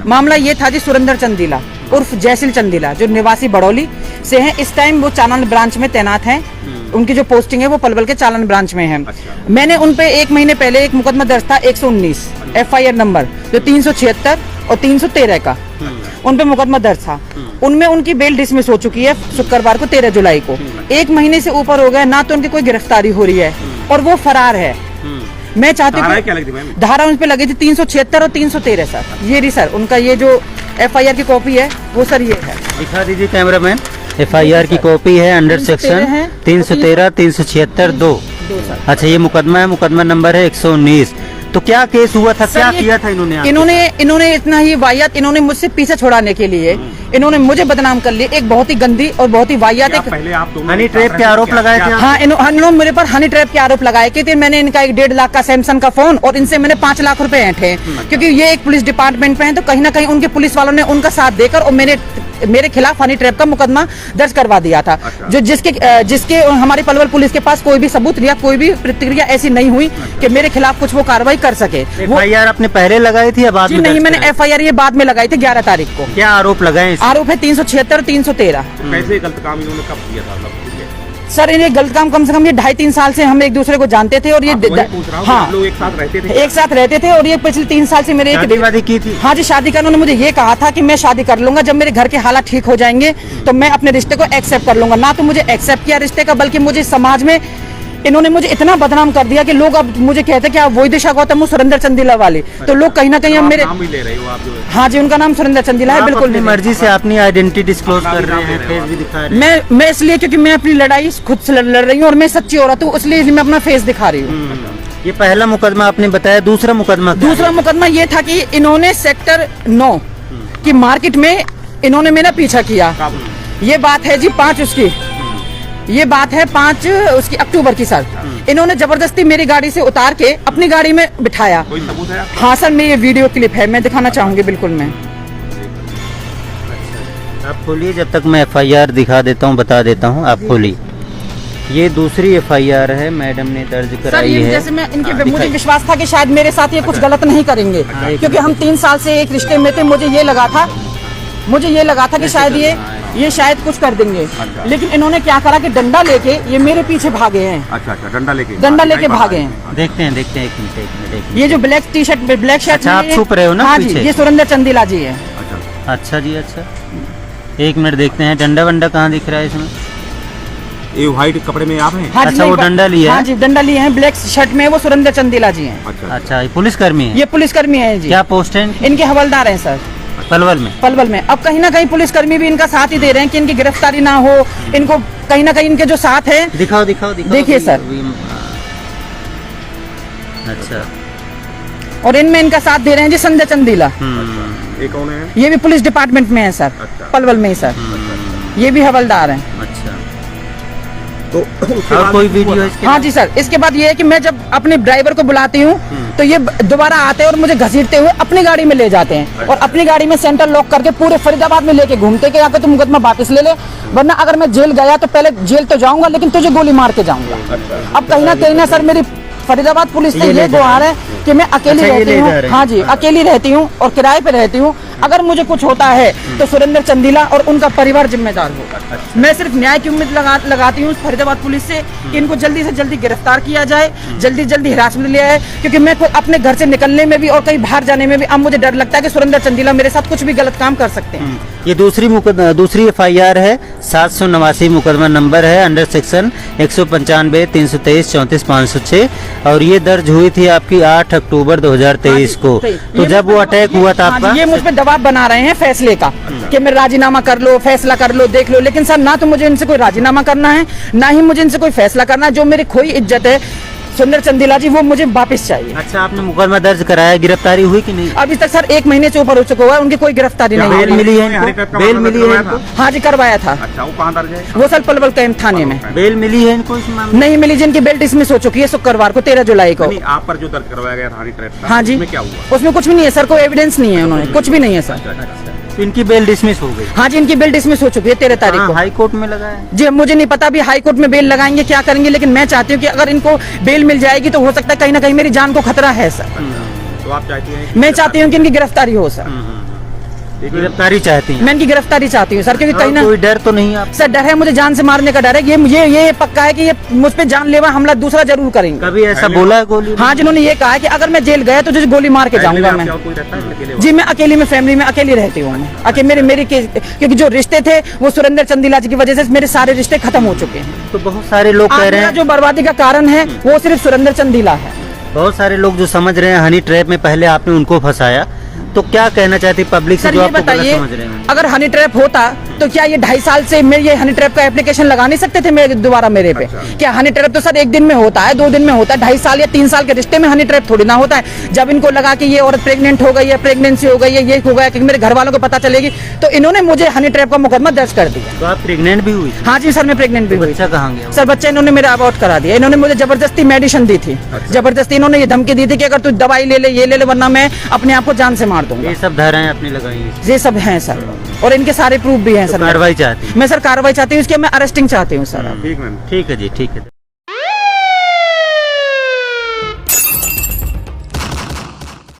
मामला ये था जी, सुरेंद्र चंदीला उर्फ जयसिल चंदीला, जो निवासी बड़ौली से हैं। इस टाइम वो चालान ब्रांच में तैनात हैं। उनकी जो पोस्टिंग है वो पलवल के चालान ब्रांच में है। मैंने उन पे 1 महीने पहले एक मुकदमा दर्ज था 119 FIR नंबर, जो 376 और 313 का उन पे मुकदमा दर्ज था। उनमें उनकी बेल डिसमिस हो चुकी है शुक्रवार को 13 जुलाई को। 1 महीने से ऊपर हो गया, ना तो उनकी कोई गिरफ्तारी हो रही है और वो फरार है। मैं चाहती हूँ, धारा उन पे लगी थी 376 और 313 सर। ये रही सर उनका, ये जो FIR की कॉपी है वो सर ये है, दिखा दीजिए कैमरामैन। FIR की कॉपी है अंडर सेक्शन 313 376 2। अच्छा, ये मुकदमा है, मुकदमा नंबर है 119। तो क्या केस हुआ था, क्या किया था इन्होंने इतना ही वाहियात, इन्होंने मुझसे पीछे छुड़ाने के लिए इन्होंने मुझे बदनाम कर लिया। एक बहुत ही गंदी और बहुत ही वाहियात पहले आप हनी ट्रैप के आरोप लगाए थे। हाँ, इन्होंने मेरे पर हनी ट्रैप के आरोप लगाए थे। मैंने इनका 1.5 लाख का सैमसंग का फोन और इनसे मैंने 5 लाख रुपए ऐंठे, क्योंकि ये एक पुलिस डिपार्टमेंट में है। तो कहीं ना कहीं उनके पुलिस वालों ने उनका साथ देकर और मेरे खिलाफ हनी ट्रैप का मुकदमा दर्ज करवा दिया था। जो जिसके हमारी पलवल पुलिस के पास कोई भी सबूत या कोई भी प्रतिक्रिया ऐसी नहीं हुई कि मेरे खिलाफ कुछ वो कार्रवाई कर सके। FIR आपने पहले लगाई थी या बाद में? नहीं, मैंने FIR ये बाद में लगाई थी 11 तारीख को। क्या आरोप लगाए? आरोप है 376 313। कैसे गलत काम इन्होंने कब किया था? सर, इन्हें गलत काम कम से कम ये 2.5-3 साल से हम एक दूसरे को जानते थे और ये हाँ, लोग एक साथ रहते थे और ये पिछले 3 साल से मेरे शादी की थी। हाँ जी, शादी का उन्होंने मुझे ये कहा था कि मैं शादी कर लूंगा जब मेरे घर के हालात ठीक हो जाएंगे तो मैं अपने रिश्ते को एक्सेप्ट कर लूंगा। ना तो मुझे एक्सेप्ट किया रिश्ते का, बल्कि मुझे समाज में इन्होंने मुझे इतना बदनाम कर दिया कि लोग अब मुझे कहते हैं कि आप वही दिशा गौतम सुरेंद्र चंदीला वाले। तो लोग कहीं ना कहीं मेरे नाम भी ले रहे हो आप? हाँ जी, उनका नाम सुरेंद्र चंदीला है। बिल्कुल अपनी मर्जी से अपनी आइडेंटिटी डिस्क्लोज कर रहे हैं, फेस भी दिखा रहे हैं। मैं इसलिए क्योंकि मैं अपनी लड़ाई खुद से लड़ रही हूँ और मैं सच्ची औरत हूँ, इसलिए मैं अपना फेस दिखा रही हूँ। ये पहला मुकदमा आपने बताया। दूसरा मुकदमा ये था कि इन्होंने सेक्टर 9 की मार्केट में इन्होंने मेरा पीछा किया। ये बात है जी 5 उसकी, ये बात है 5 उसकी अक्टूबर की सर। इन्होंने जबरदस्ती मेरी गाड़ी से उतार के अपनी गाड़ी में बिठाया। कोई सबूत है? हाँ सर, मेरी ये वीडियो क्लिप है, मैं दिखाना चाहूंगी। बिल्कुल मैं आप खोलिए, जब तक मैं FIR दिखा देता हूँ, बता देता हूँ। आप खोलिए, ये दूसरी FIR है, मैडम ने दर्ज कराई है। जैसे मैं मुझे विश्वास था कि शायद मेरे साथ ये कुछ गलत नहीं करेंगे, क्योंकि हम 3 साल से एक रिश्ते में थे। मुझे ये लगा था कि शायद ये शायद कुछ कर देंगे। लेकिन इन्होंने क्या करा कि डंडा लेके ये मेरे पीछे भागे हैं। अच्छा, डंडा लेके भागे हैं। देखते हैं एक मिनट। ये जो ब्लैक टी-शर्ट ब्लैक शर्ट, आप छुप रहे हो ना? हाँ जी, ये सुरेंद्र चंदीला जी है। अच्छा जी, अच्छा, 1 मिनट देखते हैं। डंडा वंडा कहाँ दिख रहा है इसमें? ये व्हाइट कपड़े में आप हैं? हाँ अच्छा, वो डंडा लिया है? हाँ जी, डंडा लिए हैं, ब्लैक शर्ट में वो सुरेंद्र चंदीला जी हैं। अच्छा, ये पुलिसकर्मी है? ये पुलिसकर्मी है जी। क्या पोस्ट है इनके? हवलदार हैं सर, पलवल में। अब कहीं ना कहीं पुलिसकर्मी भी इनका साथ ही दे रहे हैं कि इनकी गिरफ्तारी ना हो। इनको कहीं ना कहीं इनके जो साथ है, दिखाओ देखिए सर। अच्छा, और इनमें इनका साथ दे रहे हैं जी संजय चंदीला। ये कौन है? ये भी पुलिस डिपार्टमेंट में है सर। पलवल में ही सर। ये भी हवलदार हैं। अच्छा, तो और कोई वीडियो है? हाँ जी सर। इसके बाद ये है कि मैं जब अपने ड्राइवर को बुलाती हूँ तो ये दोबारा आते हैं और मुझे घसीटते हुए अपनी गाड़ी में ले जाते हैं और अपनी गाड़ी में सेंटर लॉक करके पूरे फरीदाबाद में लेके घूमते कि आकर तुम मुकदमा वापस ले ले, वरना अगर मैं जेल गया तो पहले जेल तो जाऊंगा लेकिन तुझे गोली मार के जाऊंगा। अब कहीं ना सर मेरी फरीदाबाद पुलिस से ये गुहार है कि मैं अकेली रहती हूँ। हाँ जी, अकेली रहती हूँ और किराए पे रहती हूँ। अगर मुझे कुछ होता है तो सुरेंद्र चंदीला और उनका परिवार जिम्मेदार होगा। मैं सिर्फ न्याय की उम्मीद लगाती हूँ फरीदाबाद पुलिस से कि इनको जल्दी से जल्दी गिरफ्तार किया जाए, जल्दी हिरासत में लिया है, क्योंकि मैं अपने घर से निकलने में भी और कहीं बाहर जाने में भी अब मुझे डर लगता है कि सुरेंद्र चंदीला मेरे साथ कुछ भी गलत काम कर सकते हैं। ये दूसरी FIR है, 789 मुकदमा नंबर है, अंडर सेक्शन 195 323 34 506 और ये दर्ज हुई थी आपकी 8 अक्टूबर 2023 को। तो जब वो अटैक हुआ था आपका, ये मुझ पे दबाव बना रहे हैं फैसले का कि मैं राजीनामा कर लो, फैसला कर लो, देख लो। लेकिन सर, ना तो मुझे इनसे कोई राजीनामा करना है, ना ही मुझे इनसे कोई फैसला करना है। जो मेरी खोई इज्जत है सुरेंद्र चंदीला जी, वो मुझे वापस चाहिए। अच्छा, आपने मुकदमा दर्ज कराया, गिरफ्तारी हुई कि नहीं? अभी तक सर 1 महीने से ऊपर हो चुका हुआ है, उनकी कोई गिरफ्तारी नहीं। बेल मिली है? बेल मिली है? हाँ जी, करवाया था। अच्छा, वो कहाँ दर्ज है? वो सर पलवल कैंप थाने में। बेल मिली है इनको इस मामले? नहीं मिली, जिनकी बेल डिसमिस हो चुकी है शुक्रवार को 13 जुलाई को। आप पर जो दर्ज करवाया गया था, हाँ जी, उसमें क्या हुआ? उसमें कुछ भी नहीं है सर, कोई एविडेंस नहीं है, उन्होंने कुछ भी नहीं है सर। तो इनकी बेल डिसमिस हो गई? हाँ जी, इनकी बेल डिसमिस हो चुकी है 13 तारीख को। हाई कोर्ट में लगाया जी, मुझे नहीं पता अभी हाई कोर्ट में बेल लगाएंगे क्या करेंगे, लेकिन मैं चाहती हूँ कि अगर इनको बेल मिल जाएगी तो हो सकता है कहीं ना कहीं मेरी जान को खतरा है सर। तो आप चाहती हैं? मैं चाहती हूँ कि इनकी गिरफ्तारी हो सर। गिरफ्तारी चाहती हैं? मैं इनकी गिरफ्तारी चाहती हूँ सर, क्योंकि कहीं ना कोई डर तो नहीं आप? सर डर है, मुझे जान से मारने का डर है। ये पक्का है कि ये मुझ पे जानलेवा हमला दूसरा जरूर करेंगे। कभी ऐसा बोला है गोली? हाँ, जिन्होंने ये कहा है कि अगर मैं जेल गया तो तुझे गोली मार के जाऊंगा मैं। कोई रहता है अकेले? जी मैं अकेली में फैमिली में अकेली रहती हूँ मैं। मेरे क्योंकि जो रिश्ते थे वो सुरेंद्र चंदीला जी की वजह से मेरे सारे रिश्ते खत्म हो चुके हैं। तो बहुत सारे लोग कह रहे हैं जो बर्बादी का कारण है वो सिर्फ सुरेंद्र चंदीला है। बहुत सारे लोग जो समझ रहे हैं हनी ट्रैप में पहले आपने उनको फंसाया, तो क्या कहना चाहती पब्लिक से सर जो ये आपको गलत बताइए, समझ रहे हैं? अगर हनी ट्रैप होता तो क्या ये 2.5 साल से मैं ये हनी ट्रैप का एप्लीकेशन लगा नहीं सकते थे मेरे दोबारा मेरे पे? क्या हनी ट्रैप तो सर 1 दिन में होता है, 2 दिन में होता है। 2.5 साल या 3 साल के रिश्ते में हनी ट्रैप थोड़ी ना होता है। जब इनको लगा कि ये औरत प्रेग्नेंट हो गई है, प्रेगनेंसी हो गई है, ये हो गया कि मेरे घर वालों को पता चलेगी, तो इन्होंने मुझे हनी ट्रैप का मुकदमा दर्ज कर दिया। तो आप प्रेग्नेंट भी हुई? हाँ जी सर, मैं प्रेग्नेंट भी हुई। बच्चा कहाँ गया? सर बच्चा इन्होंने मेरा अबॉर्ट करा दिया। इन्होंने मुझे जबरदस्ती मेडिसिन दी थी। जबरदस्ती इन्होंने ये धमकी दी थी कि अगर तू दवाई ले ले, ये ले ले, वरना मैं अपने आप को जान से मार दूंगा। ये सब धाराएं आपने लगाई हैं? ये सब हैं सर, और इनके सारे प्रूफ भी हैं सर। कार्रवाई चाहती हैं? मैं सर कार्रवाई चाहती हूँ, इसके मैं अरेस्टिंग चाहती हूँ सर। ठीक मैम। ठीक है जी, ठीक है।